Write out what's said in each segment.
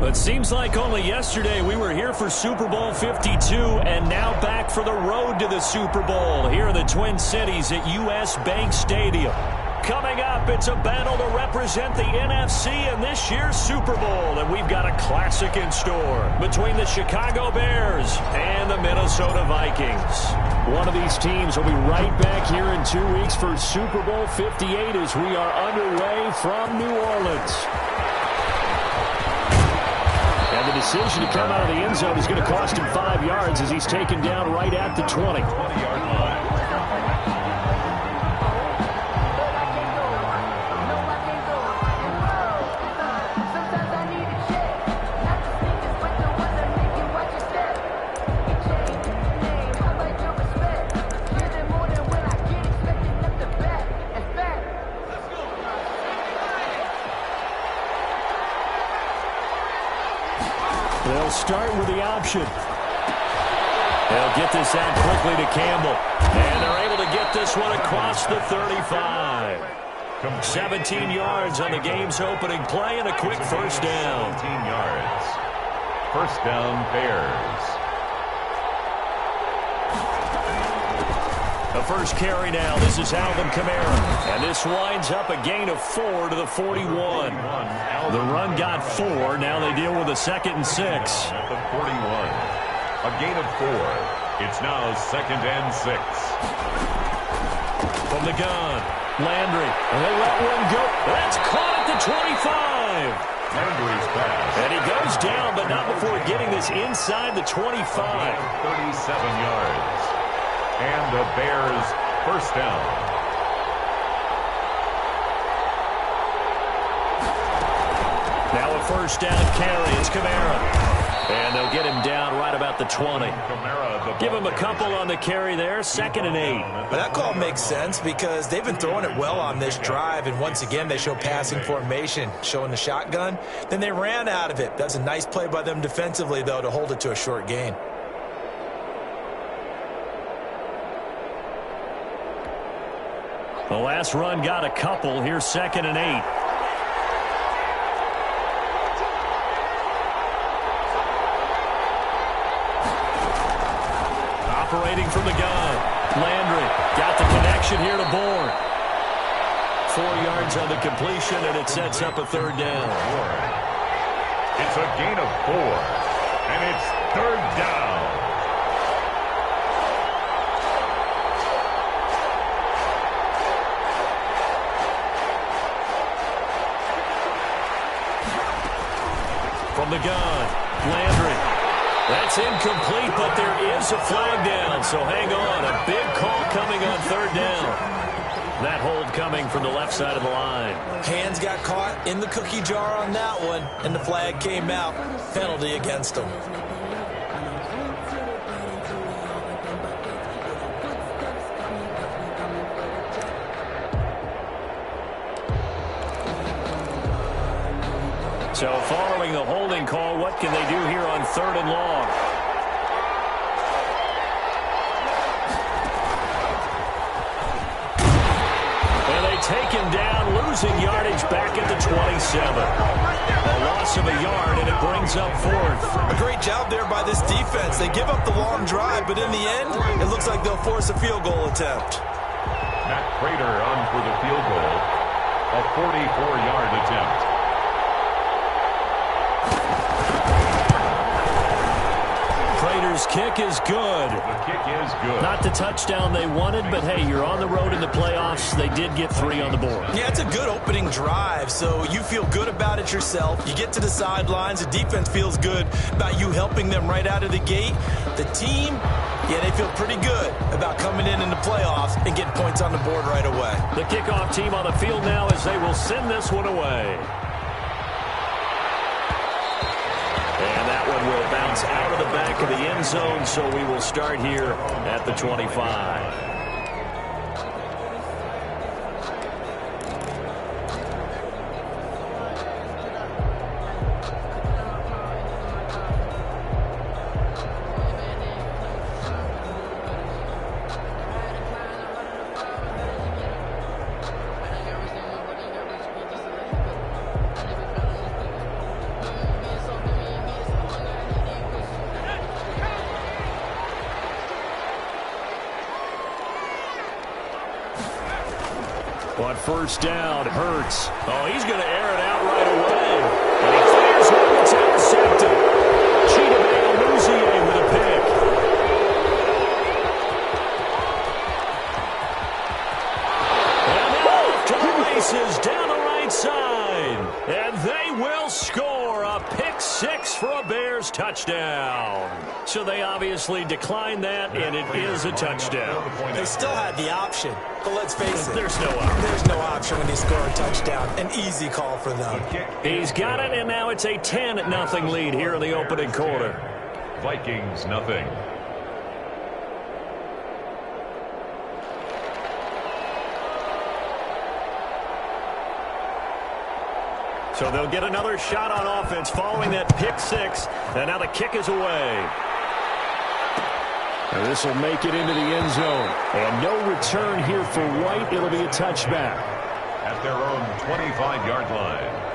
It seems like only yesterday we were here for Super Bowl 52 and now back for the road to the Super Bowl here in the Twin Cities at U.S. Bank Stadium. Coming up, it's a battle to represent the NFC in this year's Super Bowl, and we've got a classic in store between the Chicago Bears and the Minnesota Vikings. One of these teams will be right back here in 2 weeks for Super Bowl 58 as we are underway from New Orleans. And the decision to come out of the end zone is going to cost him 5 yards as he's taken down right at the 20. 20-yard line. They'll start with the option. They'll get this out quickly to Campbell. And they're able to get this one across the 35. 17 yards on the game's opening play and a quick first down. 17 yards. First down, Bears. The first carry now. This is Alvin Kamara. And this winds up a gain of 4 to the 41. The run got 4. Now they deal with a 2nd and 6. At the 41. A gain of 4. It's now 2nd and 6. From the gun, Landry. And they let one go. That's caught at the 25. Landry's pass. And he goes down, but not before getting this inside the 25. 37 yards. And the Bears first down. Now a first down carry. It's Kamara. And they'll get him down right about the 20. Give him a couple on the carry there. 2nd and 8. But that call makes sense because they've been throwing it well on this drive. And once again, they show passing formation, showing the shotgun. Then they ran out of it. That's a nice play by them defensively, though, to hold it to a short gain. The last run got a couple. Here's 2nd and 8. Operating from the gun. Landry got the connection here to Bourne. 4 yards on the completion, and it sets up a 3rd down. It's a gain of 4, and it's 3rd down. From the gun, Landry. That's incomplete, but there is a flag down, so hang on. A big call coming on 3rd down. That hold coming from the left side of the line. Hands got caught in the cookie jar on that one, and the flag came out. Penalty against them. So following the holding call, what can they do here on 3rd and long? And they take him down, losing yardage back at the 27. A loss of a yard, and it brings up 4th. A great job there by this defense. They give up the long drive, but in the end, it looks like they'll force a field goal attempt. Matt Prater on for the field goal. A 44-yard attempt. Prater's kick is good. The kick is good. Not the touchdown they wanted, but hey, you're on the road in the playoffs. They did get 3 on the board. Yeah, it's a good opening drive, so you feel good about it yourself. You get to the sidelines. The defense feels good about you helping them right out of the gate. The team, yeah, they feel pretty good about coming in the playoffs and getting points on the board right away. The kickoff team on the field now as they will send this one away. And that one will bounce out of the back of the end zone, so we will start here at the 25. On first down, Hurts. Oh, he's going to air it out right away. And he fires one that's intercepted. Chidobe with a pick. And now off to the races down the right side. And they will score a pick six for a Bears touchdown. So they obviously declined that, and it is a touchdown. They still had the option, but let's face it. There's no option. There's no option when you score a touchdown. An easy call for them. He's got it, and now it's a 10-0 lead here in the opening quarter. Vikings, nothing. So they'll get another shot on offense following that pick six. And now the kick is away. And this will make it into the end zone. And no return here for White. It'll be a touchback. At their own 25-yard line.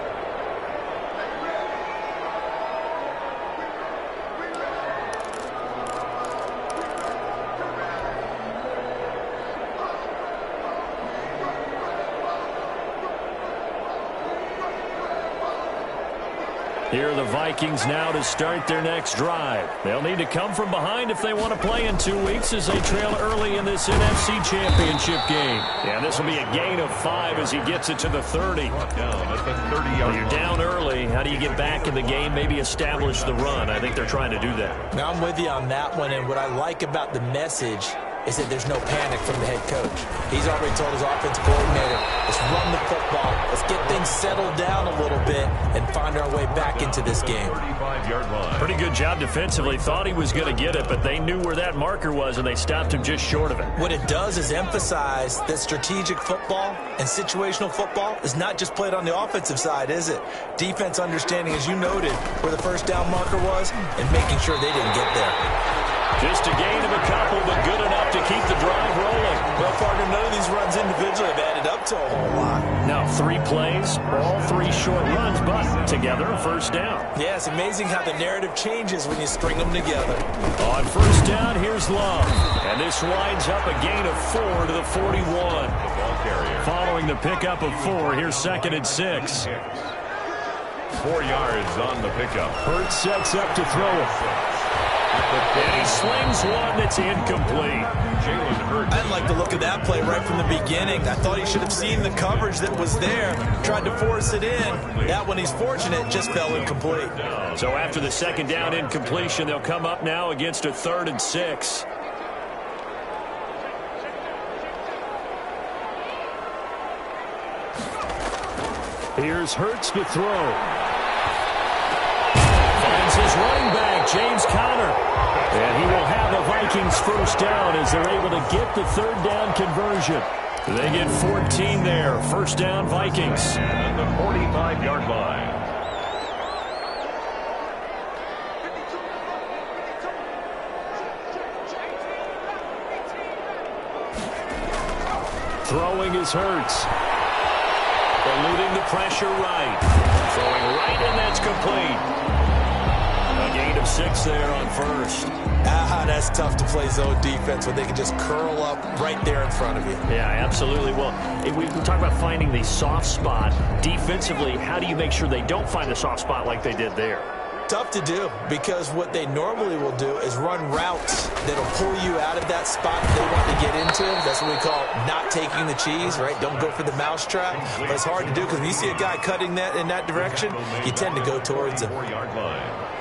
Here are the Vikings now to start their next drive. They'll need to come from behind if they want to play in 2 weeks as they trail early in this NFC Championship game. Yeah, this will be a gain of 5 as he gets it to the 30. Down at the 30-yard line. You're down early. How do you get back in the game? Maybe establish the run. I think they're trying to do that. Now, I'm with you on that one, and what I like about the message is that there's no panic from the head coach. He's already told his offensive coordinator, let's run the football, let's get things settled down a little bit and find our way back into this game. 35-yard line. Pretty good job defensively. Thought he was going to get it, but they knew where that marker was, and they stopped him just short of it. What it does is emphasize that strategic football and situational football is not just played on the offensive side, is it? Defense understanding, as you noted, where the first down marker was and making sure they didn't get there. Just a gain of a couple, but good enough to keep the drive rolling. Well, partner, none of these runs individually have added up to a whole lot. Now 3 plays, all 3 short runs, but together a first down. Yeah, it's amazing how the narrative changes when you string them together. On first down, here's Love. And this winds up a gain of 4 to the 41. The ball carrier. Following the pickup of 4, here's 2nd and 6. 4 yards on the pickup. Hurts sets up to throw it. And he slings one that's incomplete. Jalen Hurts. I didn't like the look of that play right from the beginning. I thought he should have seen the coverage that was there, tried to force it in. That one, he's fortunate, just fell incomplete. So after the 2nd down incompletion, they'll come up now against a 3rd and 6. Here's Hurts to throw. Finds his running back, James Conner. And he will have the Vikings first down as they're able to get the 3rd down conversion. They get 14 there. First down, Vikings. At the 45-yard line. Throwing is Hurts. Eluding the pressure right. Throwing right, and that's complete. A gain of 6 there on first. That's tough to play zone defense when they can just curl up right there in front of you. Yeah, absolutely. Well, we talk about finding the soft spot. Defensively, how do you make sure they don't find the soft spot like they did there? Tough to do, because what they normally will do is run routes that'll pull you out of that spot they want to get into. That's what we call not taking the cheese, right? Don't go for the mousetrap. But it's hard to do because when you see a guy cutting that in that direction, you tend to go towards him. 4-yard line.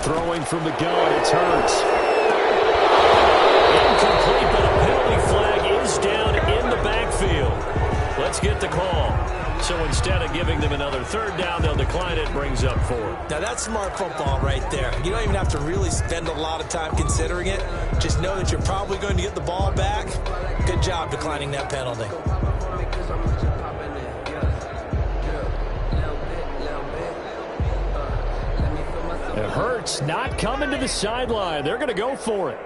Throwing from the gun, it's Hurts. Incomplete, but a penalty flag is down in the backfield. Let's get the call. So instead of giving them another 3rd down, they'll decline it, brings up 4. Now that's smart football right there. You don't even have to really spend a lot of time considering it. Just know that you're probably going to get the ball back. Good job declining that penalty. It hurts not coming to the sideline. They're going to go for it.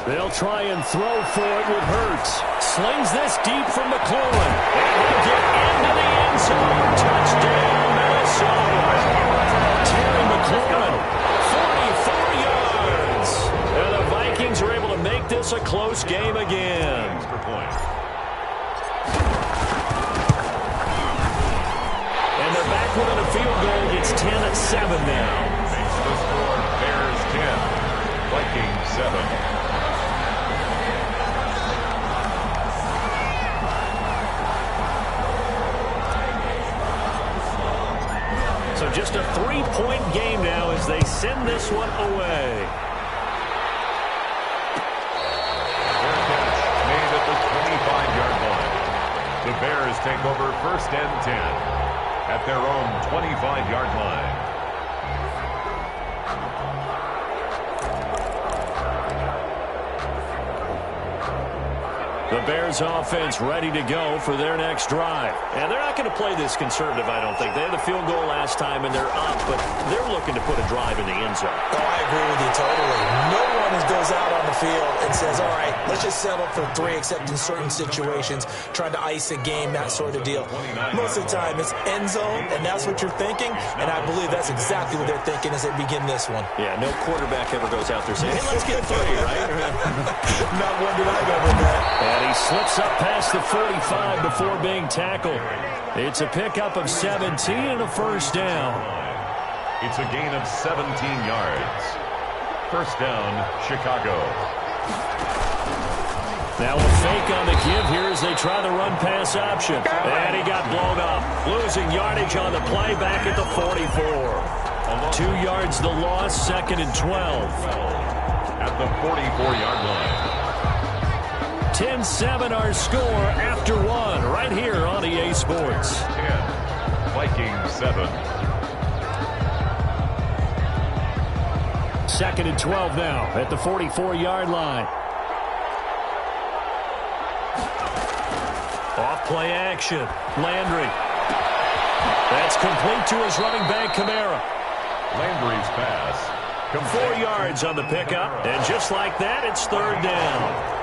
They'll try and throw for it with Hurts. Slings this deep from McLaurin. And he'll get into the end zone. Touchdown, Minnesota. Terry McLaurin, 44 yards. And the Vikings are able to make this a close game again. And they're back within a field goal. It's 10-7 now. Makes the score Bears 10, Vikings 7. So just a 3-point game now as they send this one away. Their catch made at the 25-yard line. The Bears take over 1st and 10 at their own 25-yard line. The Bears offense ready to go for their next drive. And they're not going to play this conservative, I don't think. They had a field goal last time, and they're up, but they're looking to put a drive in the end zone. Oh, I agree with you totally. No one goes out on the field and says, all right, let's just settle for 3, except in certain situations, trying to ice a game, that sort of deal. Most of the time, it's end zone, and that's what you're thinking, and I believe that's exactly what they're thinking as they begin this one. Yeah, no quarterback ever goes out there saying, hey, let's get 3, right? Not one that I've ever met. And he slips up past the 45 before being tackled. It's a pickup of 17 and a first down. It's a gain of 17 yards. First down, Chicago. Now a fake on the give here as they try the run-pass option. And he got blown up. Losing yardage on the play back at the 44. 2 yards the loss, 2nd and 12. At the 44-yard line. 10-7 our score after 1 right here on EA Sports. 10, Vikings 7. 2nd and 12 now at the 44-yard line. Off play action. Landry. That's complete to his running back, Kamara. Landry's pass. 4 yards on the pickup, and just like that, it's 3rd down.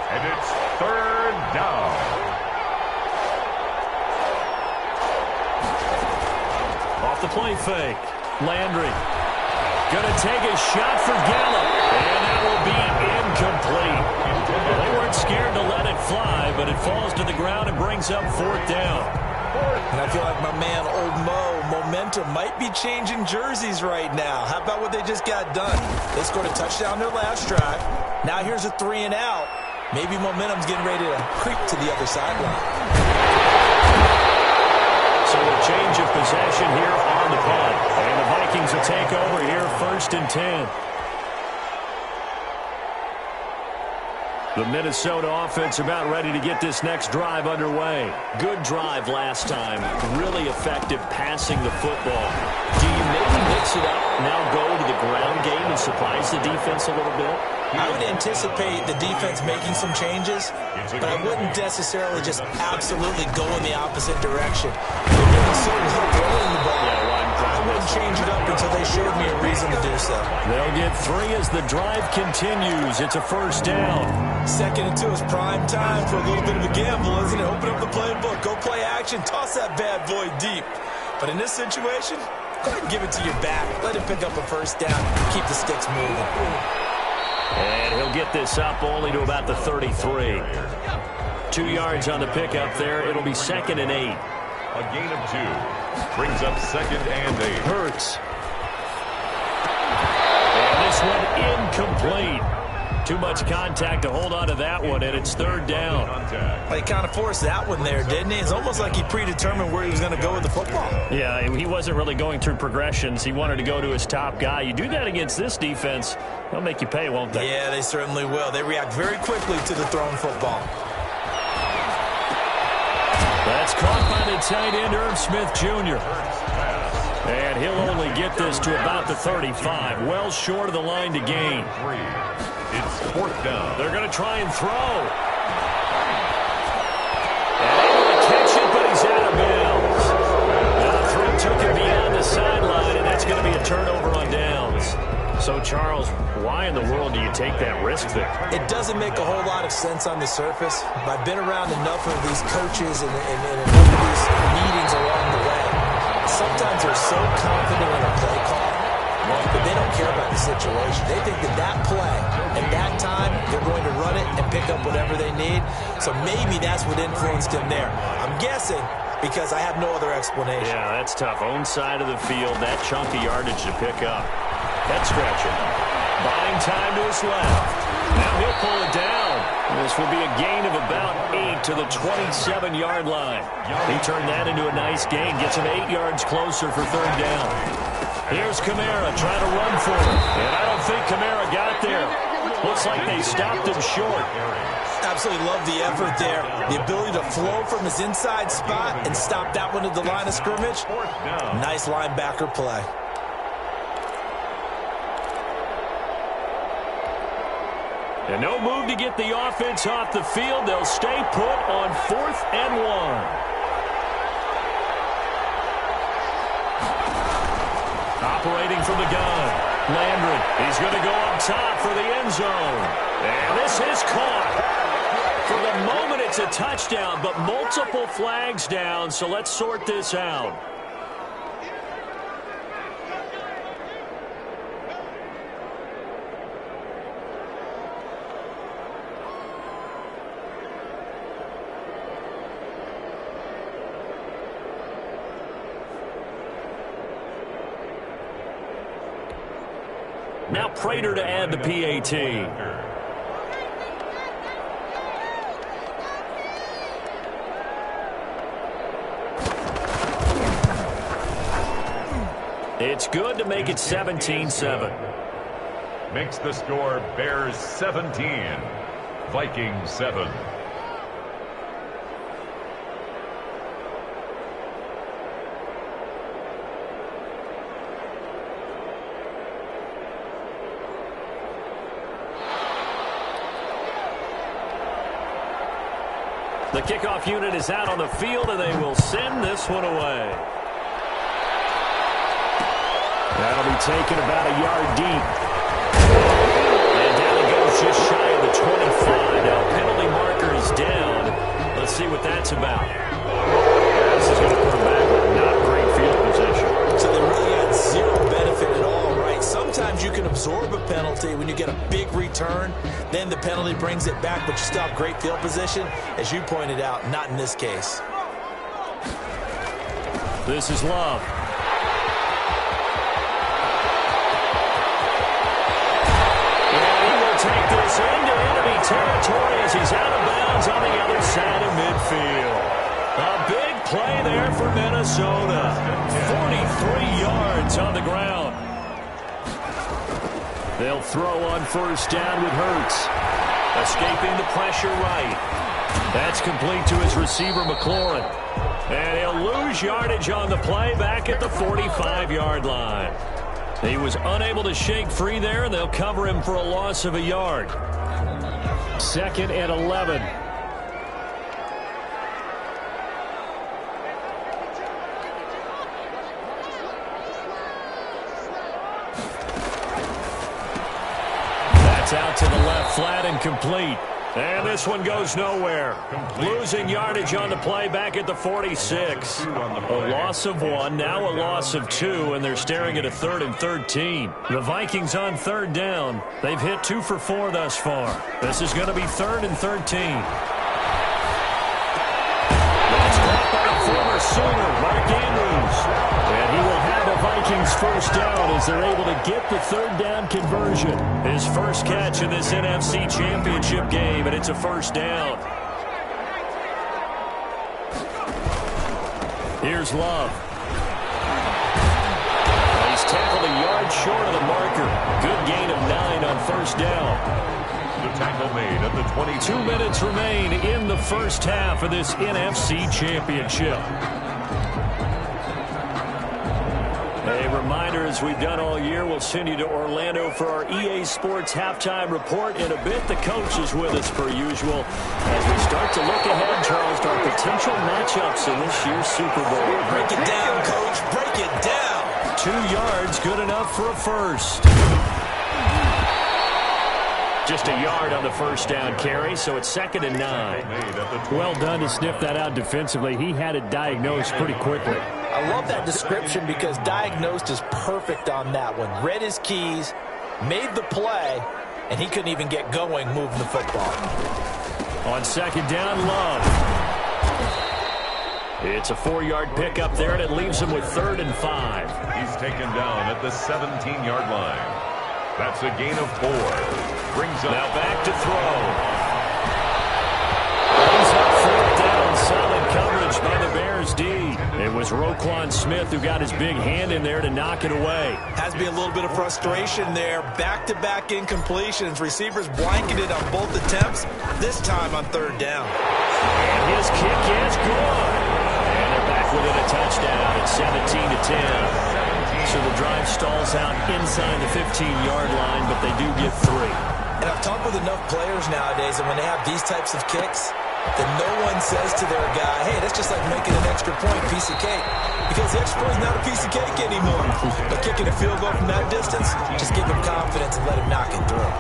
And it's 3rd down. Off the play fake. Landry. Going to take a shot for Gallup. And that will be incomplete. They weren't scared to let it fly, but it falls to the ground and brings up 4th down. And I feel like my man, Old Mo, momentum might be changing jerseys right now. How about what they just got done? They scored a touchdown their last drive. Now here's a 3 and out. Maybe momentum's getting ready to creep to the other sideline. So a change of possession here on the punt. And the Vikings will take over here 1st and 10. The Minnesota offense about ready to get this next drive underway. Good drive last time. Really effective passing the football. Do you maybe mix it up, now go to the ground game and surprise the defense a little bit? I would anticipate the defense making some changes, but I wouldn't necessarily just absolutely go in the opposite direction. They're getting so good throwing the ball. I wouldn't change it up until they showed me a reason to do so. They'll get 3 as the drive continues. It's a 1st down. 2nd and 2 is prime time for a little bit of a gamble, isn't it? Open up the playbook, go play action, toss that bad boy deep. But in this situation, go ahead and give it to your back. Let him pick up a 1st down. Keep the sticks moving. And he'll get this up only to about the 33. 2 yards on the pickup there. It'll be 2nd and 8. A gain of 2. Brings up 2nd and 8. Hurts. And this one incomplete. Too much contact to hold on to that one, and it's 3rd down. Well, he kind of forced that one there, didn't he? It's almost like he predetermined where he was going to go with the football. Yeah, he wasn't really going through progressions. He wanted to go to his top guy. You do that against this defense, they'll make you pay, won't they? Yeah, they certainly will. They react very quickly to the thrown football. That's caught by the tight end, Irv Smith Jr. And he'll only get this to about the 35. Well short of the line to gain. It's 4th down. They're going to try and throw. And able to catch it, but he's out of bounds. Now the throw took him beyond the sideline, and that's going to be a turnover on downs. So, Charles, why in the world do you take that risk there? It doesn't make a whole lot of sense on the surface, but I've been around enough of these coaches and enough of these meetings along the way. Sometimes they're so confident in a play call that they don't care about the situation. They think that play and that time, they're going to run it and pick up whatever they need. So maybe that's what influenced him there. I'm guessing because I have no other explanation. Yeah, that's tough. Own side of the field, that chunk of yardage to pick up. Head stretching. Buying time to his left. Now he'll pull it down. This will be a gain of about 8 to the 27-yard line. He turned that into a nice gain. Gets him 8 yards closer for third down. Here's Kamara trying to run for it. And I don't think Kamara got there. Looks like they stopped him short. Absolutely love the effort there. The ability to flow from his inside spot and stop that one at the line of scrimmage. Nice linebacker play. And no move to get the offense off the field. They'll stay put on 4th and 1. Operating from the gun. Landry, he's going to go up top for the end zone. And this is caught. For the moment, it's a touchdown, but multiple flags down, so let's sort this out. Now Prater to add the PAT. It's good to make it 17-7. Makes the score Bears 17, Vikings 7. The kickoff unit is out on the field, and they will send this one away. That'll be taken about a yard deep. And down it goes just shy of the 25. Now penalty marker is down. Let's see what that's about. This is going to put them back with not great field position. So they really had zero benefit at all, right? Sometimes you can absorb a penalty when you get a big return. Then the penalty brings it back, but you still have great field position. As you pointed out, not in this case. This is Love. And he will take this into enemy territory as he's out of bounds on the other side of midfield. A big play there for Minnesota. 43 yards on the ground. They'll throw on first down with Hurts. Escaping the pressure right. That's complete to his receiver, McLaurin. And he'll lose yardage on the play back at the 45-yard line. He was unable to shake free there, and they'll cover him for a loss of a yard. 2nd and 11. Out to the left, flat and complete. And this one goes nowhere. Losing yardage on the play back at the 46. A loss of 1, now a loss of 2, and they're staring at a 3rd and 13. The Vikings on third down. They've hit 2 for 4 thus far. This is going to be 3rd and 13. That's caught by the former Sooner, Mark Andrews. And he will have a Vikings first down as they're able to get the 3rd down conversion. His first catch in this NFC Championship game, and it's a first down. Here's Love. He's tackled a yard short of the marker. Good gain of 9 on first down. The tackle made at the 22. 2 minutes remain in the first half of this NFC Championship. A reminder, as we've done all year, we'll send you to Orlando for our EA Sports halftime report in a bit. The coach is with us per usual as we start to look ahead, Charles, to our potential matchups in this year's Super Bowl. Break it down, Coach. Break it down. 2 yards, good enough for a first. just a yard on the first down carry, so it's 2nd and 9. Well done to sniff that out defensively. He had it diagnosed pretty quickly. I love that description because diagnosed is perfect on that one. Read his keys, made the play, and he couldn't even get going moving the football. On 2nd down, Love. It's a 4-yard pickup there, and it leaves him with 3rd and 5. He's taken down at the 17-yard line. That's a gain of 4. Brings up. Now back to throw. Brings up 4th down. Solid coverage by the Bears D. It was Roquan Smith who got his big hand in there to knock it away. Has to be a little bit of frustration there. Back-to-back incompletions. Receivers blanketed on both attempts, this time on 3rd down. And his kick is good. And they're back within a touchdown at 17-10. So the drive stalls out inside the 15-yard line, but they do get 3. And I've talked with enough players nowadays, and when they have these types of kicks, then no one says to their guy, hey, that's just like making an extra point, piece of cake. Because the extra point is not a piece of cake anymore. But kicking a field goal from that distance, just give him confidence and let him knock it through.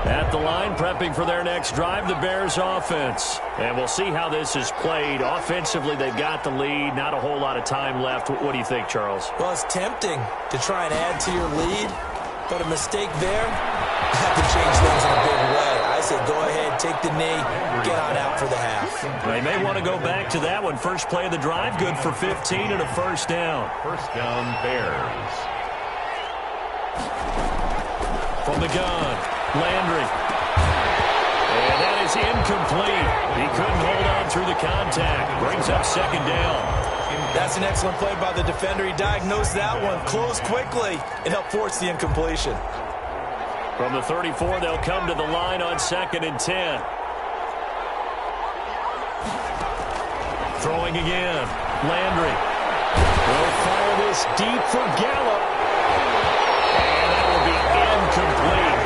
At the line, prepping for their next drive, the Bears offense. And we'll see how this is played. Offensively, they've got the lead. Not a whole lot of time left. What do you think, Charles? Well, it's tempting to try and add to your lead, but a mistake there have to change things in a big way. I say go ahead, take the knee, get on out for the half. They may want to go back to that one. First play of the drive, good for 15 and a first down. First down, Bears. From the gun, Landry. And that is incomplete. He couldn't hold on through the contact. Brings up 2nd down. That's an excellent play by the defender. He diagnosed that one, closed quickly, and helped force the incompletion. From the 34, they'll come to the line on 2nd and 10. Throwing again. Landry. Will fire this deep for Gallup. And that will be incomplete.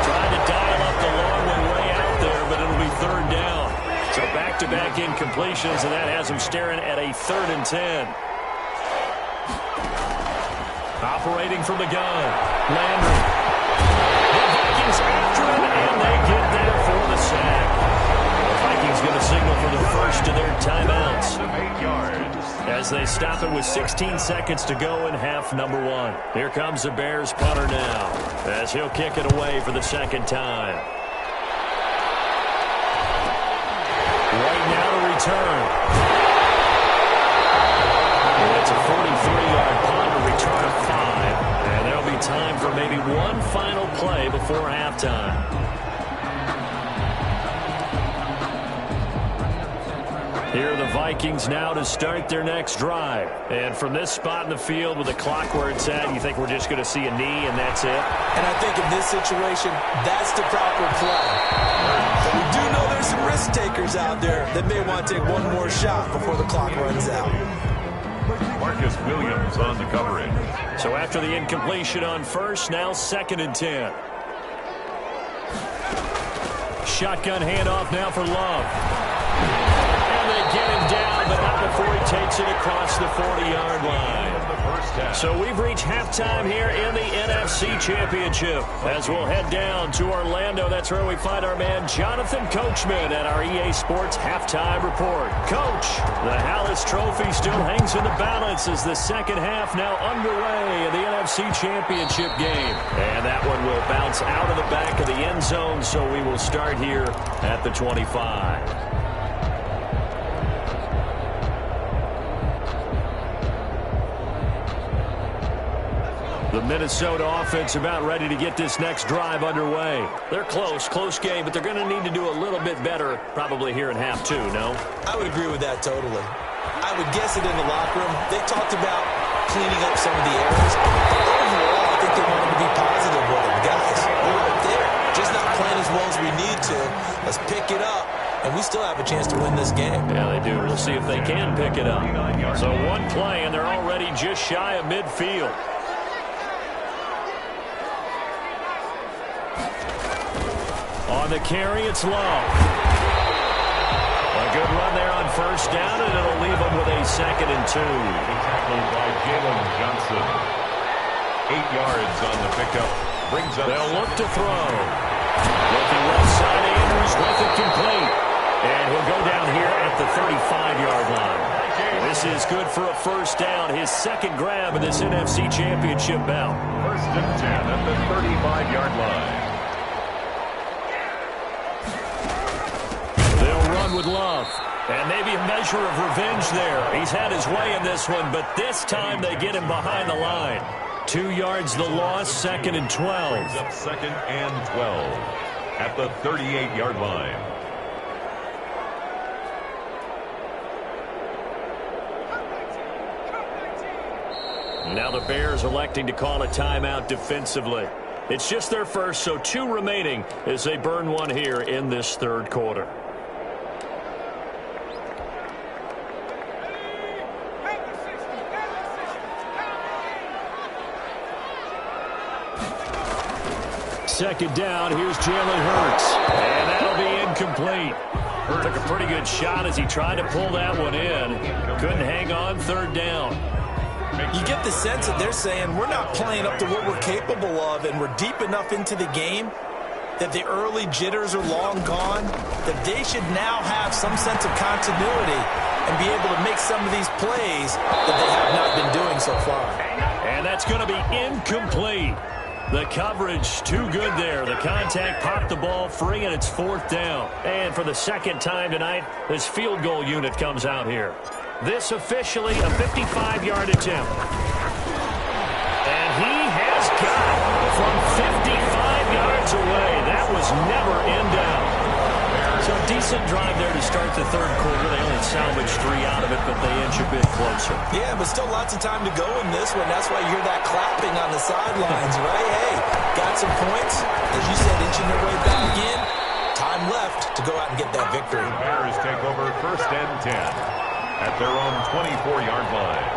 Trying to dial up the long one way out there, but it'll be 3rd down. So back-to-back incompletions, and that has them staring at a 3rd and 10. Operating from the gun. Landry. The Vikings after him, and they get there for the sack. The Vikings going to signal for the first of their timeouts. 8 yards. As they stop it with 16 seconds to go in half number 1. Here comes the Bears punter now, as he'll kick it away for the 2nd time. Right now to return. It's a 43-yard punt, a return of 5. And there'll be time for maybe one final play before halftime. Here are the Vikings now to start their next drive. And from this spot in the field with the clock where it's at, you think we're just going to see a knee and that's it? And I think in this situation, that's the proper play. But we do know there's some risk takers out there that may want to take one more shot before the clock runs out. Marcus Williams on the coverage. So after the incompletion on first, now 2nd and 10. Shotgun handoff now for Love. They get him down, but not before he takes it across the 40-yard line. So we've reached halftime here in the NFC Championship. As we'll head down to Orlando, that's where we find our man Jonathan Coachman at our EA Sports Halftime Report. Coach, the Hallis Trophy still hangs in the balance as the second half now underway in the NFC Championship game. And that one will bounce out of the back of the end zone, so we will start here at the 25. The Minnesota offense about ready to get this next drive underway. They're close game, but they're going to need to do a little bit better probably here in half 2, no? I would agree with that totally. I would guess it in the locker room. They talked about cleaning up some of the errors. Overall, I think they wanted to be positive with them. Guys, we're right there. Just not playing as well as we need to. Let's pick it up. And we still have a chance to win this game. Yeah, they do. We'll see if they can pick it up. So one play, and they're already just shy of midfield. On the carry, it's Love. A good run there on first down, and it'll leave them 2nd and 2. Tackled by Jalen Johnson. 8 yards on the pickup. Brings up. They'll look to throw. Looking left side, Andrews with it complete. And he'll go down here at the 35-yard line. This is good for a first down. His 2nd grab in this NFC Championship bout. 1st and 10 at the 35-yard line. They'll run with Love. And maybe a measure of revenge there. He's had his way in this one, but this time they get him behind the line. 2 yards the loss, 2nd and 12. Brings up 2nd and 12 at the 38-yard line. Now the Bears electing to call a timeout defensively. It's just their first, so 2 remaining as they burn one here in this 3rd quarter. Second down, here's Jalen Hurts. And that'll be incomplete. Took a pretty good shot as he tried to pull that one in. Couldn't hang on, 3rd down. You get the sense that they're saying we're not playing up to what we're capable of, and we're deep enough into the game that the early jitters are long gone, that they should now have some sense of continuity and be able to make some of these plays that they have not been doing so far. And that's going to be incomplete. The coverage too good there. The contact popped the ball free, and it's 4th down. And for the 2nd time tonight, this field goal unit comes out here. This officially a 55-yard attempt. And he has got from 55 yards away. That was never in doubt. So a decent drive there to start the 3rd quarter. They only salvaged 3 out of it, but they inch a bit closer. Yeah, but still lots of time to go in this one. That's why you hear that clapping on the sidelines, right? Hey, got some points. As you said, inching their way back in. Time left to go out and get that victory. The Bears take over 1st and 10 at their own 24-yard line.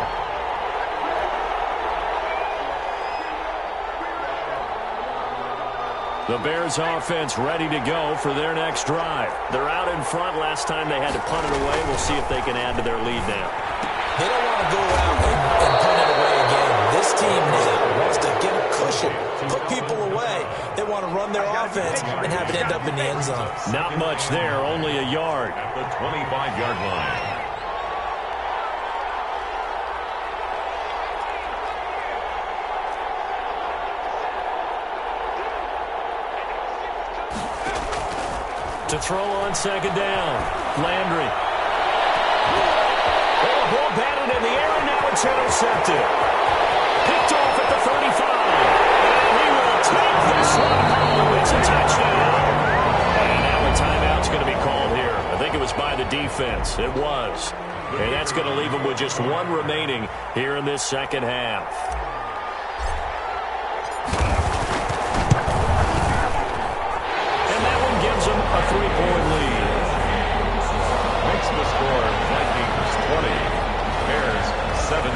The Bears offense ready to go for their next drive. They're out in front. Last time they had to punt it away. We'll see if they can add to their lead now. They don't want to go out and punt it away again. This team now wants to get a cushion, put people away. They want to run their offense and have it end up in the end zone. Not much there, only a yard. At the 25-yard line. To throw on 2nd down. Landry. Oh, ball batted in the air, and now it's intercepted. Picked off at the 35. And he will take this one home. It's a touchdown. And now a timeout's going to be called here. I think it was by the defense. It was. And that's going to leave them with just 1 remaining here in this 2nd half. A 3-point lead. Makes the score Vikings 20, Bears 17.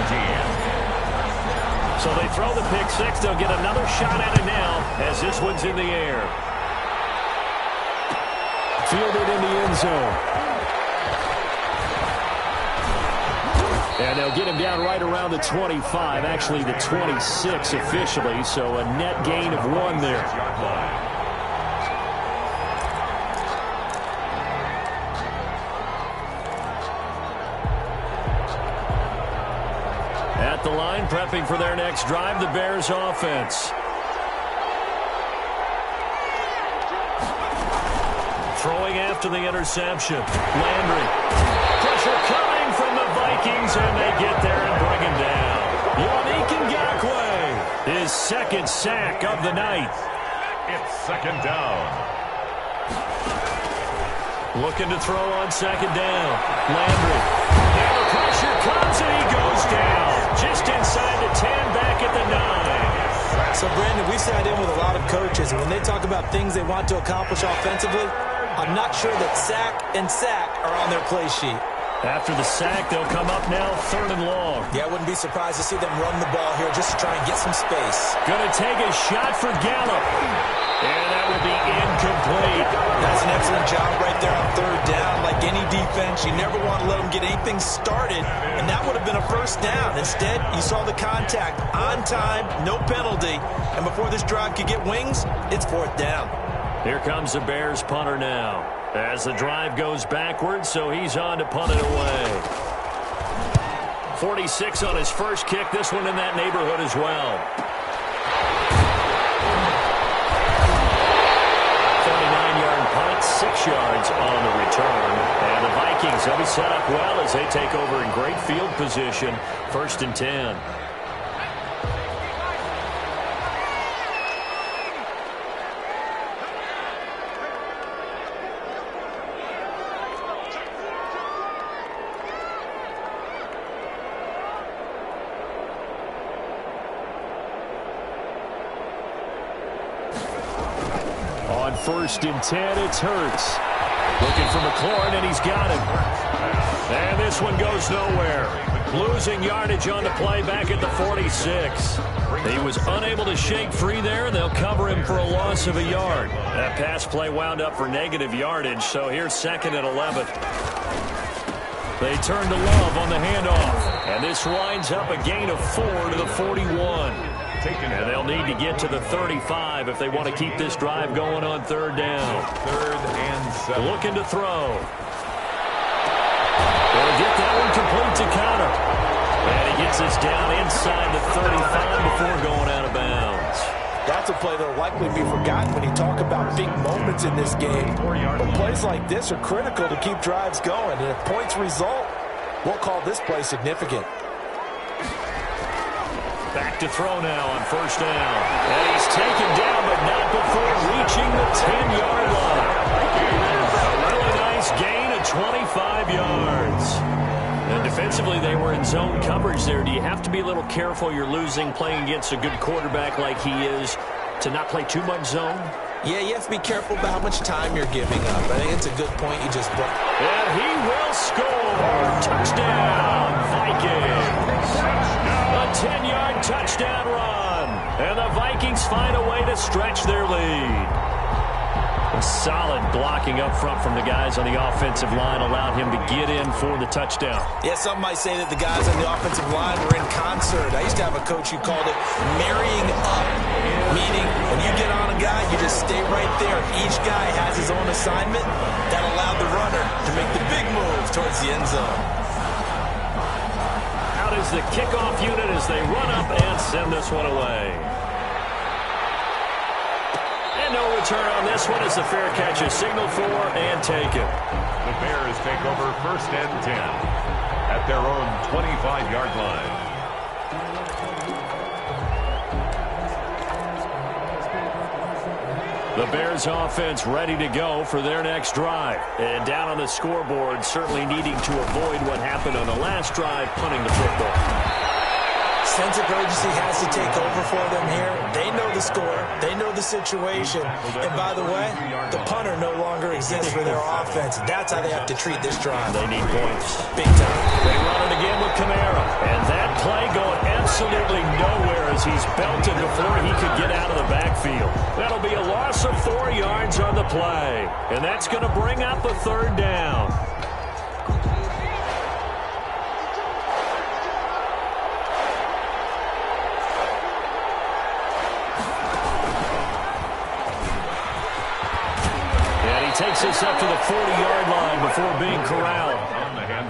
So they throw the pick 6. They'll get another shot at it now as this one's in the air. Fielded in the end zone. And they'll get him down right around the 25, actually the 26 officially, so a net gain of 1 there. At the line, prepping for their next drive, the Bears offense. Throwing after the interception. Landry. Pressure coming from the Vikings, and they get there and bring him down. Yannick Ngakoue, his 2nd sack of the night. It's 2nd down. Looking to throw on 2nd down. Landry. And the pressure comes, and he goes down. Just inside the 10, back at the 9. So, Brandon, we've sat in with a lot of coaches, and when they talk about things they want to accomplish offensively, I'm not sure that sack and sack are on their play sheet. After the sack, they'll come up now 3rd and long. Yeah, I wouldn't be surprised to see them run the ball here just to try and get some space. Going to take a shot for Gallup. And that will be incomplete. That's an excellent job right there on 3rd down. Like any defense, you never want to let them get anything started, and that would have been a 1st down. Instead, you saw the contact on time, no penalty, and before this drive could get wings, it's 4th down. Here comes the Bears punter now. As the drive goes backwards, so he's on to punt it away. 46 on his first kick. This one in that neighborhood as well. 49-yard punt, 6 yards on the return. And the Vikings will be set up well as they take over in great field position. 1st and 10. On 1st and 10, it's Hurts. Looking for McLaurin, and he's got him. And this one goes nowhere. Losing yardage on the play back at the 46. He was unable to shake free there, and they'll cover him for a loss of a yard. That pass play wound up for negative yardage, so here's 2nd and 11. They turn to Love on the handoff. And this winds up a gain of 4 to the 41. And they'll need to get to the 35 if they want to keep this drive going on 3rd down. 3rd and 7. Looking to throw. They'll get that one complete to Connor. And he gets us down inside the 35 before going out of bounds. That's a play that will likely be forgotten when you talk about big moments in this game. But plays like this are critical to keep drives going. And if points result, we'll call this play significant. Back to throw now on 1st down. And he's taken down, but not before reaching the 10-yard line. A really nice gain of 25 yards. And defensively, they were in zone coverage there. Do you have to be a little careful? You're losing, playing against a good quarterback like he is, to not play too much zone? Yeah, you have to be careful about how much time you're giving up. I think it's a good point you just brought. And he will score. Touchdown, Vikings. A 10-yard touchdown run. And the Vikings find a way to stretch their lead. A solid blocking up front from the guys on the offensive line allowed him to get in for the touchdown. Yeah, some might say that the guys on the offensive line were in concert. I used to have a coach who called it marrying up, meaning when you get on a guy, you just stay right there. Each guy has his own assignment. That allowed the runner to make the big move towards the end zone. Out is the kickoff unit as they run up and send this one away. No return on this one as the fair catch is signaled for and taken. The Bears take over 1st and 10 at their own 25-yard line. The Bears offense ready to go for their next drive. And down on the scoreboard, certainly needing to avoid what happened on the last drive, punting the football. Sense of urgency has to take over for them here. They know the score. They know the situation. And by the way, the punter no longer exists for their offense. That's how they have to treat this drive. They need points. Big time. They run it again with Kamara. And that play going absolutely nowhere as he's belted before he could get out of the backfield. That'll be a loss of 4 yards on the play. And that's going to bring up the 3rd down. Takes us up to the 40-yard line before being corralled.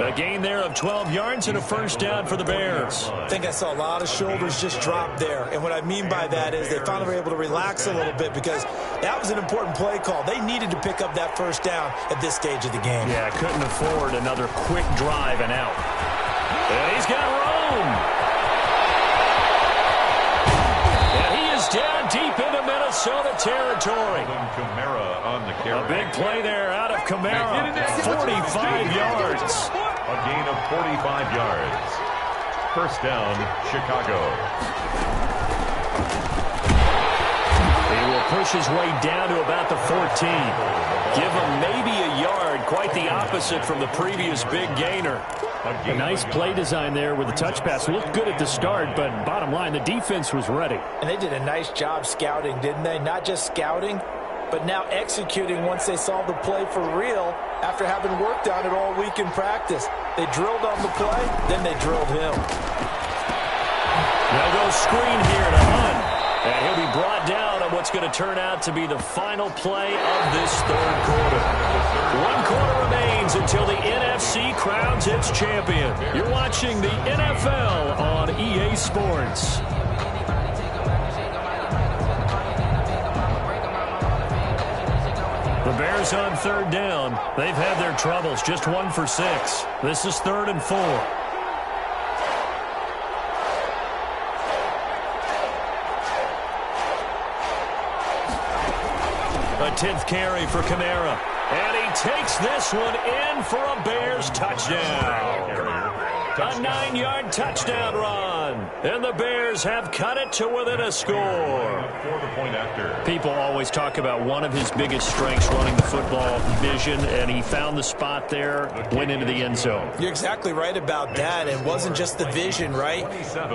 A gain there of 12 yards and a 1st down for the Bears. I think I saw a lot of shoulders just drop there. And what I mean by that is they finally were able to relax a little bit because that was an important play call. They needed to pick up that 1st down at this stage of the game. Yeah, couldn't afford another quick drive and out. And he's got room. Down deep into Minnesota territory. A big play there out of Kamara. 45 yards. A gain of 45 yards. 1st down, Chicago. He will push his way down to about the 14. Give him maybe a yard, quite the opposite from the previous big gainer. A nice play design there with the touch pass. Looked good at the start, but bottom line, the defense was ready. And they did a nice job scouting, didn't they? Not just scouting, but now executing once they saw the play for real after having worked on it all week in practice. They drilled on the play, then they drilled him. They'll go screen here to Hunt. And he'll be brought down on what's going to turn out to be the final play of this third quarter. 1 quarter remains until the NFC crowns its champion. You're watching the NFL on EA Sports. The Bears on third down. They've had their troubles, just 1 for 6. This is 3rd and 4. A 10th carry for Kamara. And he takes this one in for a Bears touchdown. A 9-yard touchdown run. And the Bears have cut it to within a score. People always talk about one of his biggest strengths running the football, vision, and he found the spot there, went into the end zone. You're exactly right about that. It wasn't just the vision, right?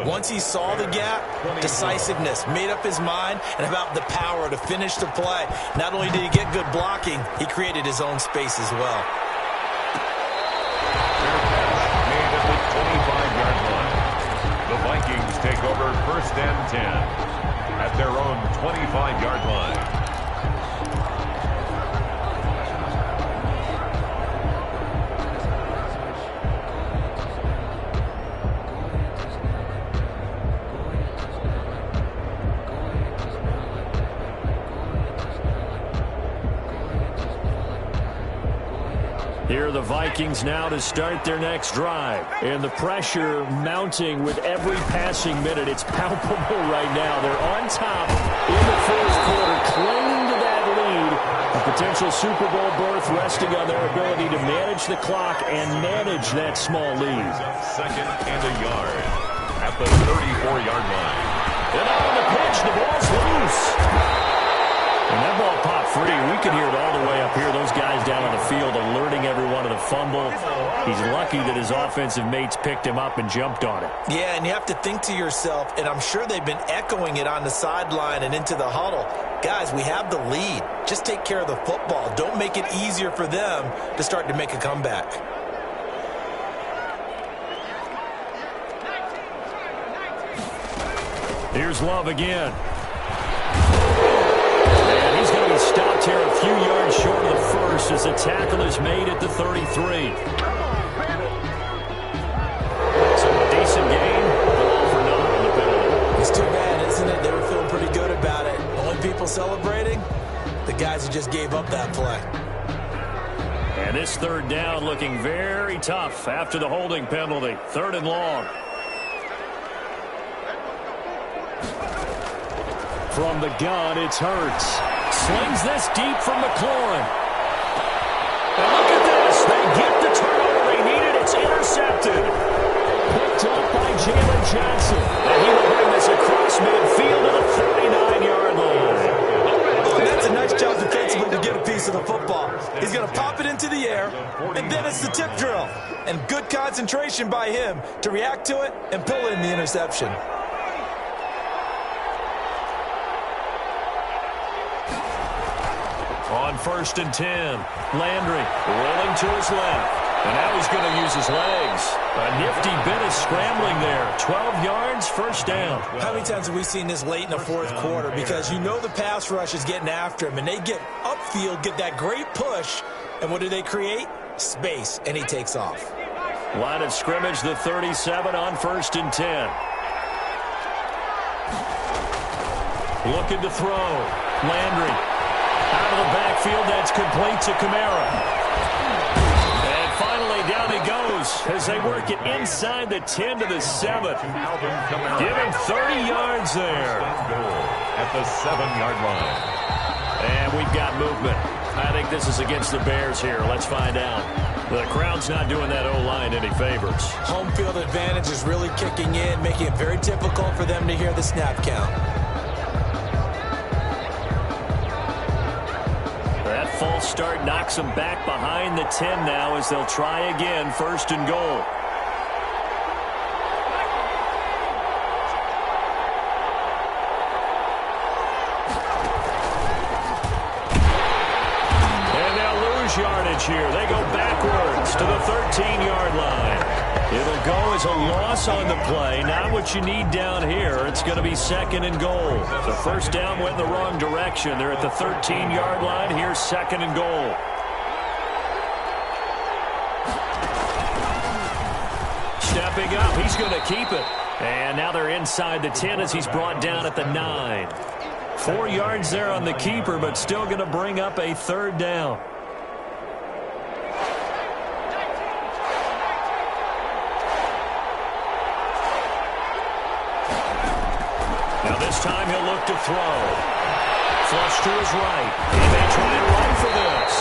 Once he saw the gap, decisiveness, made up his mind, and about the power to finish the play. Not only did he get good blocking, he created his own space as well. Made at the 25-yard line. The Vikings take over 1st and 10 at their own 25-yard line. Here are the Vikings now to start their next drive. And the pressure mounting with every passing minute. It's palpable right now. They're on top in the first quarter, clinging to that lead. A potential Super Bowl berth resting on their ability to manage the clock and manage that small lead. 2nd and a yard at the 34-yard line. And on the pitch, the ball's loose. And that ball popped free. We could hear it all the way up here. Those guys down on the field alerting everyone of the fumble. He's lucky that his offensive mates picked him up and jumped on it. Yeah, and you have to think to yourself, and I'm sure they've been echoing it on the sideline and into the huddle. Guys, we have the lead. Just take care of the football. Don't make it easier for them to start to make a comeback. Here's Love again. He's going to be stopped here a few yards short of the first as the tackle is made at the 33. So a decent game, but all for naught on the penalty. It's too bad, isn't it? They were feeling pretty good about it. Only people celebrating, the guys who just gave up that play. And this 3rd down looking very tough after the holding penalty. 3rd and long. From the gun, it's Hurts. Slings this deep from McLaurin. And look at this. They get the turnover they needed. It's intercepted. Picked up by Jalen Johnson. And he will bring this across midfield to the 39-yard line. And that's a nice job defensively to get a piece of the football. He's going to pop it into the air, and then it's the tip drill. And good concentration by him to react to it and pull in the interception. On 1st and 10, Landry rolling to his left. And now he's going to use his legs. A nifty bit of scrambling there. 12 yards, 1st down. How many times have we seen this late in the 4th quarter? Because you know the pass rush is getting after him, and they get upfield, get that great push, and what do they create? Space, and he takes off. Line of scrimmage, the 37 on 1st and 10. Looking to throw. Landry. Out of the backfield, that's complete to Kamara. And finally, down he goes as they work it inside the 10 to the 7. Give him 30 yards there. At the 7-yard line. And we've got movement. I think this is against the Bears here. Let's find out. The crowd's not doing that O-line any favors. Home field advantage is really kicking in, making it very difficult for them to hear the snap count. start knocks them back behind the 10 now as they'll try again, 1st and goal. Yardage here. They go backwards to the 13-yard line. It'll go as a loss on the play. Not what you need down here. It's going to be 2nd and goal. The first down went in the wrong direction. They're at the 13-yard line. Here's 2nd and goal. Stepping up. He's going to keep it. And now they're inside the 10 as he's brought down at the 9. 4 yards there on the keeper, but still going to bring up a 3rd down. This time he'll look to throw. Flush to his right. He may try and run for this.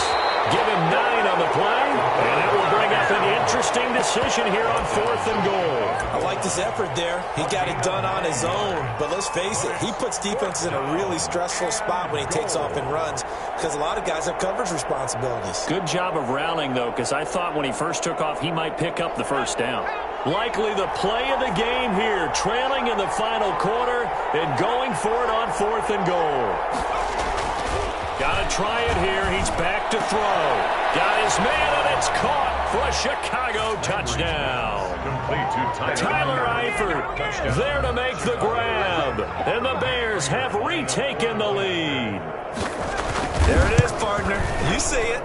Give him 9 on the play. And that will bring up an interesting decision here on 4th and goal. I like this effort there. He got it done on his own. But let's face it, he puts defenses in a really stressful spot when he takes off and runs because a lot of guys have coverage responsibilities. Good job of rallying, though, because I thought when he first took off, he might pick up the 1st down. Likely the play of the game here, trailing in the final quarter and going for it on 4th and goal. Got to try it here. He's back to throw. Got his man, and it's caught for a Chicago touchdown. Tyler Eifert there to make the grab. And the Bears have retaken the lead. There it is, partner. You see it.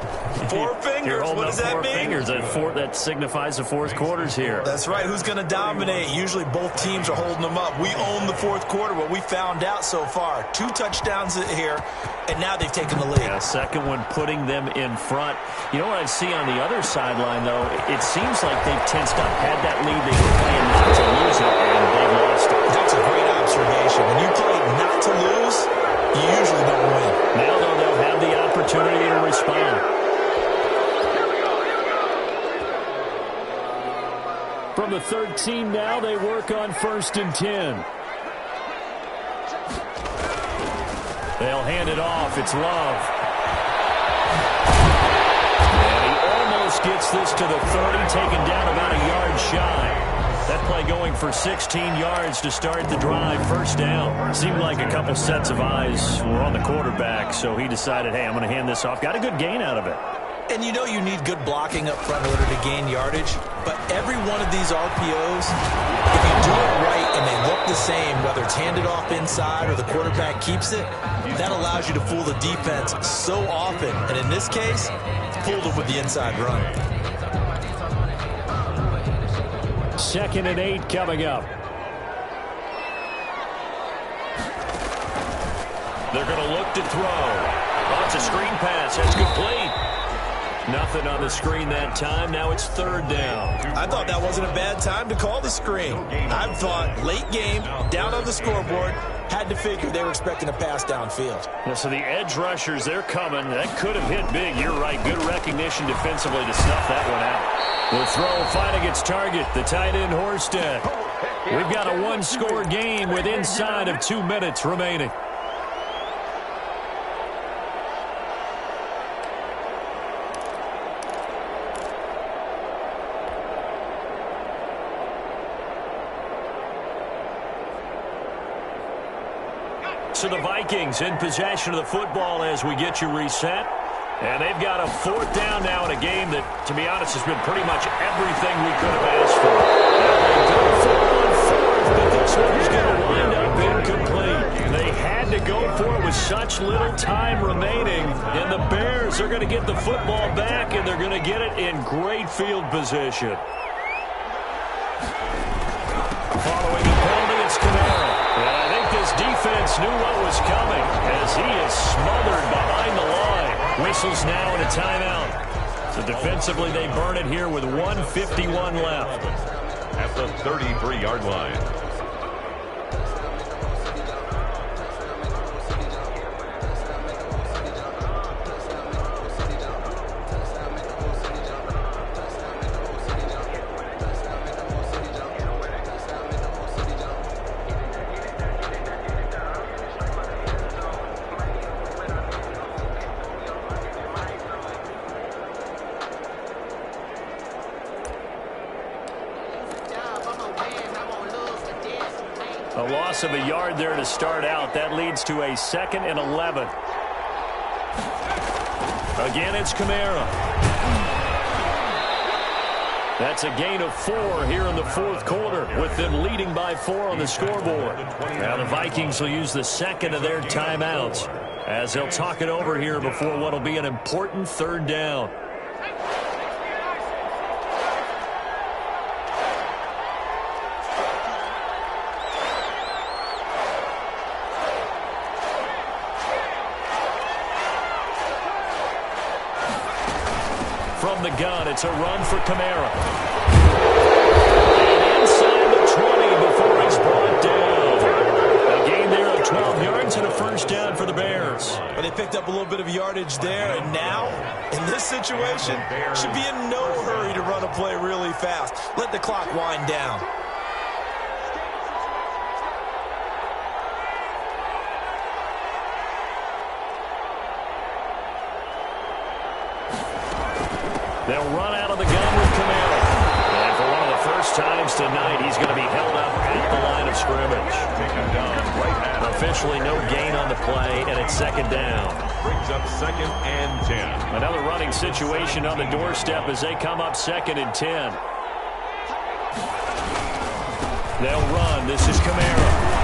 4 fingers. What does that mean? Fingers. That signifies the 4th quarter's here. That's right. Who's going to dominate? Usually both teams are holding them up. We own the 4th quarter, what we found out so far. 2 touchdowns here, and now they've taken the lead. Yeah, 2nd one putting them in front. You know what I see on the other sideline, though? It seems like they've tensed up, had that lead. They were playing not to lose it, and they've lost it. That's a great observation. When you play not to lose, you usually don't win. Now, though, they'll have the opportunity to respond. From the 13 now, they work on 1st and 10. They'll hand it off. It's Love. And he almost gets this to the 30, taken down about a yard shy. That play going for 16 yards to start the drive. 1st down. Seemed like a couple sets of eyes were on the quarterback, so he decided, hey, I'm going to hand this off. Got a good gain out of it. And you know you need good blocking up front in order to gain yardage. But every one of these RPOs, if you do it right and they look the same, whether it's handed off inside or the quarterback keeps it, that allows you to fool the defense so often. And in this case, fooled them with the inside run. 2nd and 8 coming up. They're going to look to throw. Oh, it's a screen pass. That's complete. Nothing on the screen that time. Now it's 3rd down. I thought that wasn't a bad time to call the screen. I thought late game, down on the scoreboard, had to figure they were expecting a pass downfield. Yeah, so the edge rushers, they're coming. That could have hit big. You're right. Good recognition defensively to snuff that one out. The throw finding its target, the tight end Horsted. We've got a 1-score game with inside of 2 minutes remaining. So the Vikings in possession of the football as we get you reset. And they've got a 4th down now in a game that, to be honest, has been pretty much everything we could have asked for. Now they go for it on 4th, but this one's going to wind up incomplete. They had to go for it with such little time remaining. And the Bears are going to get the football back, and they're going to get it in great field position. Following the penalty, it's Kamara. And I think this defense knew what was coming as he is smothered behind the line. Whistles now and a timeout. So defensively, they burn it here with 1:51 left. At the 33-yard line. A loss of a yard there to start out. That leads to a 2nd and 11. Again, it's Kamara. That's a gain of 4 here in the 4th quarter, with them leading by 4 on the scoreboard. Now the Vikings will use the 2nd of their timeouts as they'll talk it over here before what will be an important 3rd down. From the gun, it's a run for Kamara. And inside the 20 before he's brought down. A gain there of 12 yards and a 1st down for the Bears. But they picked up a little bit of yardage there, and now, in this situation, should be in no hurry to run a play really fast. Let the clock wind down. They'll run out of the gun with Kamara. And for one of the first times tonight, he's going to be held up at the line of scrimmage. Officially no gain on the play, and it's 2nd down. Brings up 2nd and 10. Another running situation on the doorstep as they come up 2nd and 10. They'll run. This is Kamara.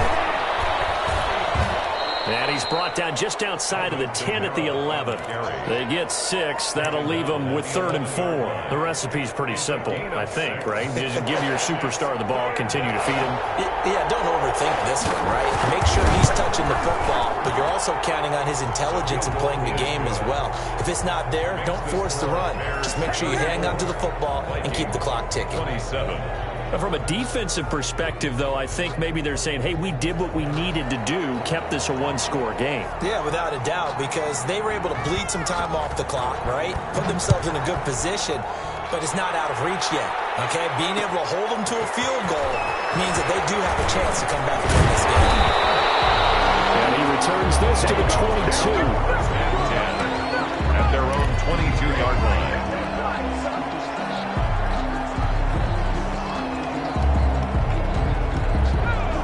And he's brought down just outside of the 10 at the 11. They get 6. That'll leave them with 3rd and 4. The recipe's pretty simple, I think, right? Just give your superstar the ball, continue to feed him. Yeah, don't overthink this one, right? Make sure he's touching the football, but you're also counting on his intelligence in playing the game as well. If it's not there, don't force the run. Just make sure you hang on to the football and keep the clock ticking. 27. From a defensive perspective, though, I think maybe they're saying, hey, we did what we needed to do, kept this a 1-score game. Yeah, without a doubt, because they were able to bleed some time off the clock, right? Put themselves in a good position, but it's not out of reach yet, okay? Being able to hold them to a field goal means that they do have a chance to come back and win this game. And he returns this to the 22. At their own 22-yard line.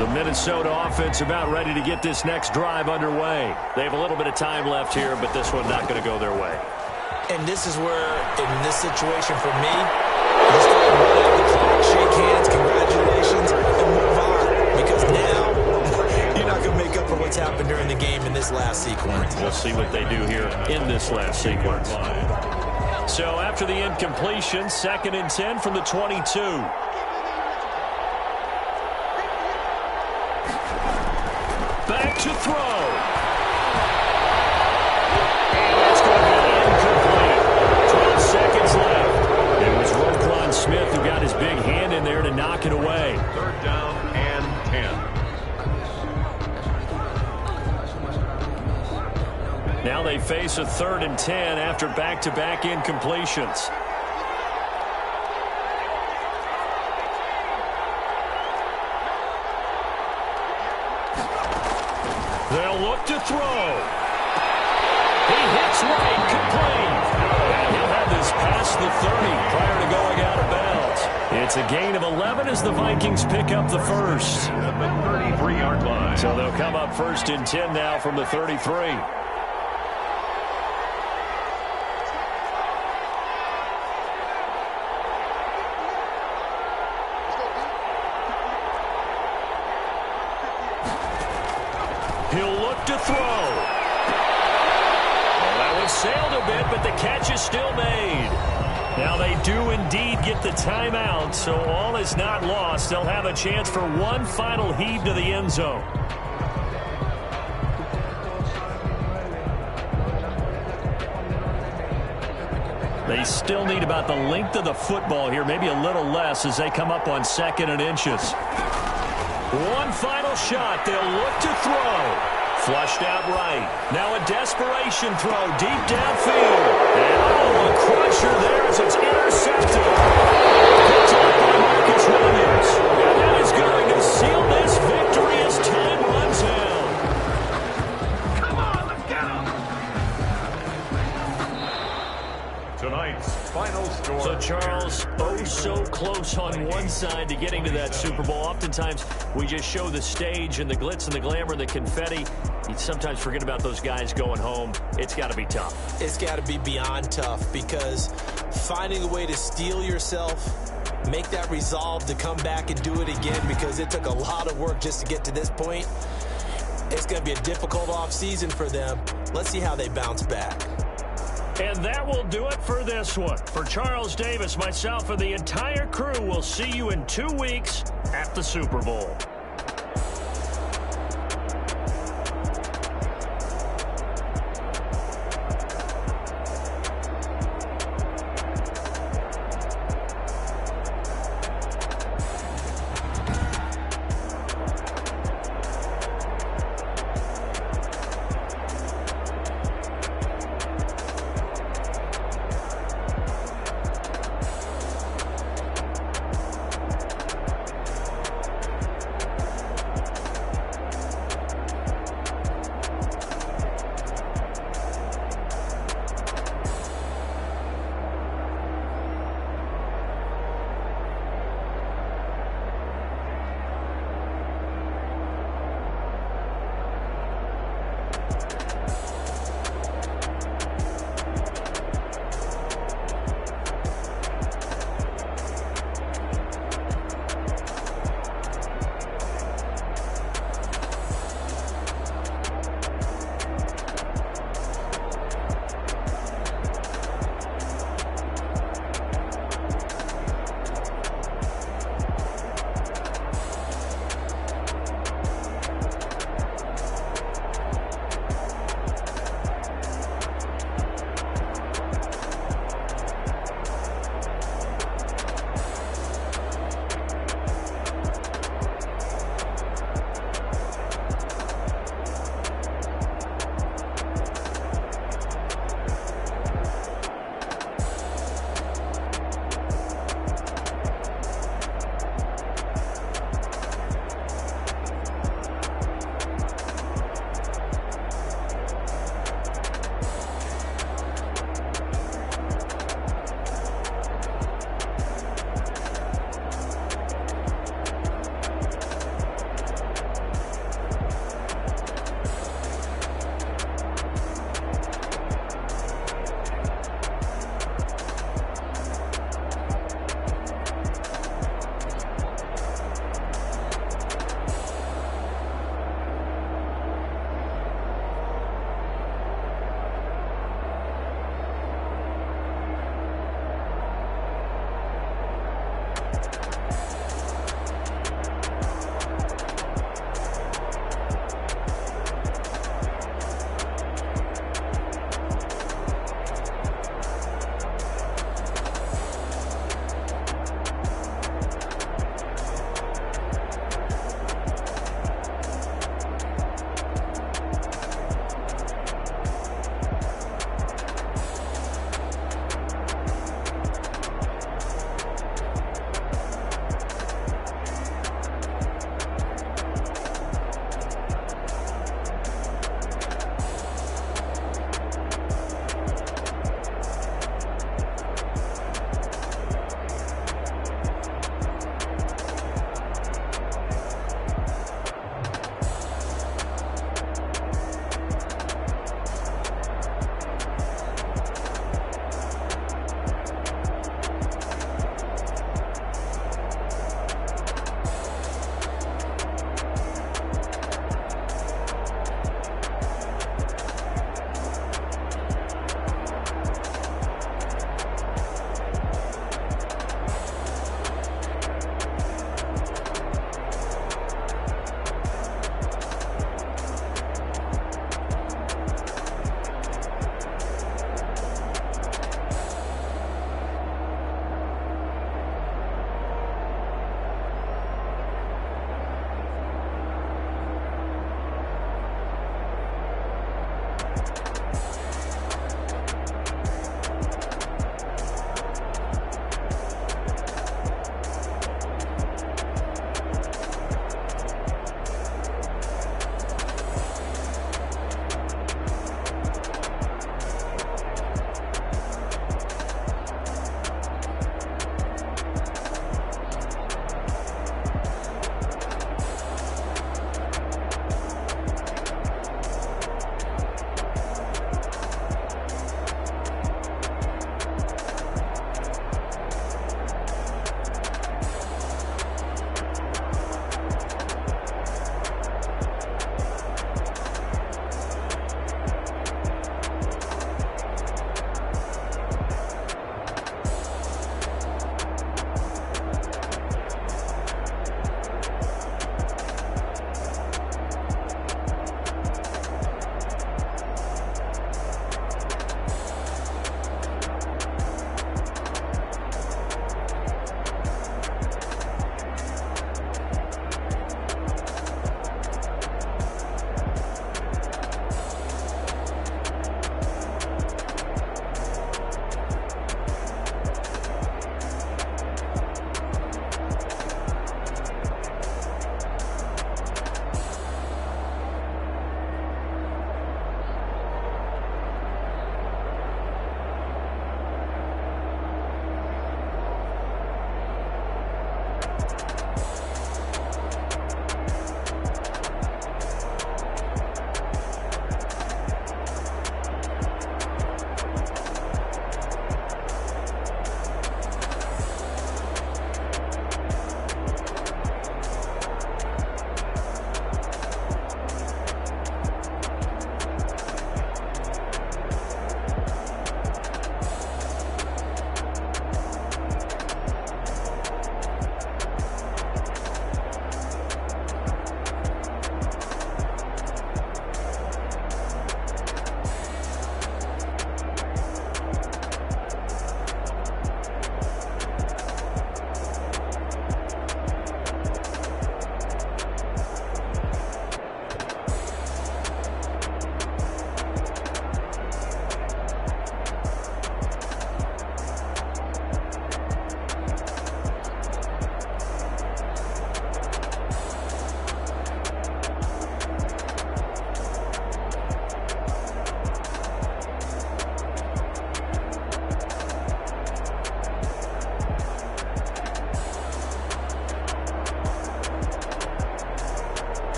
The Minnesota offense about ready to get this next drive underway. They have a little bit of time left here, but this one not going to go their way. And this is where, in this situation for me, you just got to run out the clock, shake hands, congratulations, and move on. Because now, you're not going to make up for what's happened during the game in this last sequence. We'll see what they do here in this last sequence. So after the incompletion, 2nd and 10 from the 22. Back to throw. And that's going to be incomplete. 12 seconds left. It was Roquan Smith who got his big hand in there to knock it away. 3rd down and 10. Now they face a 3rd and 10 after back-to-back incompletions. They'll look to throw. He hits right, complete. And he'll have this past the 30 prior to going out of bounds. It's a gain of 11 as the Vikings pick up the first. At the 33-yard line. So they'll come up 1st and 10 now from the 33. He'll look to throw. Well, that one sailed a bit, but the catch is still made. Now they do indeed get the timeout, so all is not lost. They'll have a chance for one final heave to the end zone. They still need about the length of the football here, maybe a little less as they come up on 2nd and inches. One final shot. They'll look to throw. Flushed out right. Now a desperation throw deep downfield. And a crusher there as it's intercepted. Picked up by Marcus Williams. And that is going to seal this victory as time runs out. Come on, let's get him. Tonight's final score. So, Charles, oh so close close on one side to getting to that Super Bowl. Oftentimes, we just show the stage and the glitz and the glamour and the confetti. You sometimes forget about those guys going home. It's got to be tough. It's got to be beyond tough, because finding a way to steel yourself, make that resolve to come back and do it again, because it took a lot of work just to get to this point. It's going to be a difficult offseason for them. Let's see how they bounce back. And that will do it for this one. For Charles Davis, myself, and the entire crew, we'll see you in 2 weeks at the Super Bowl.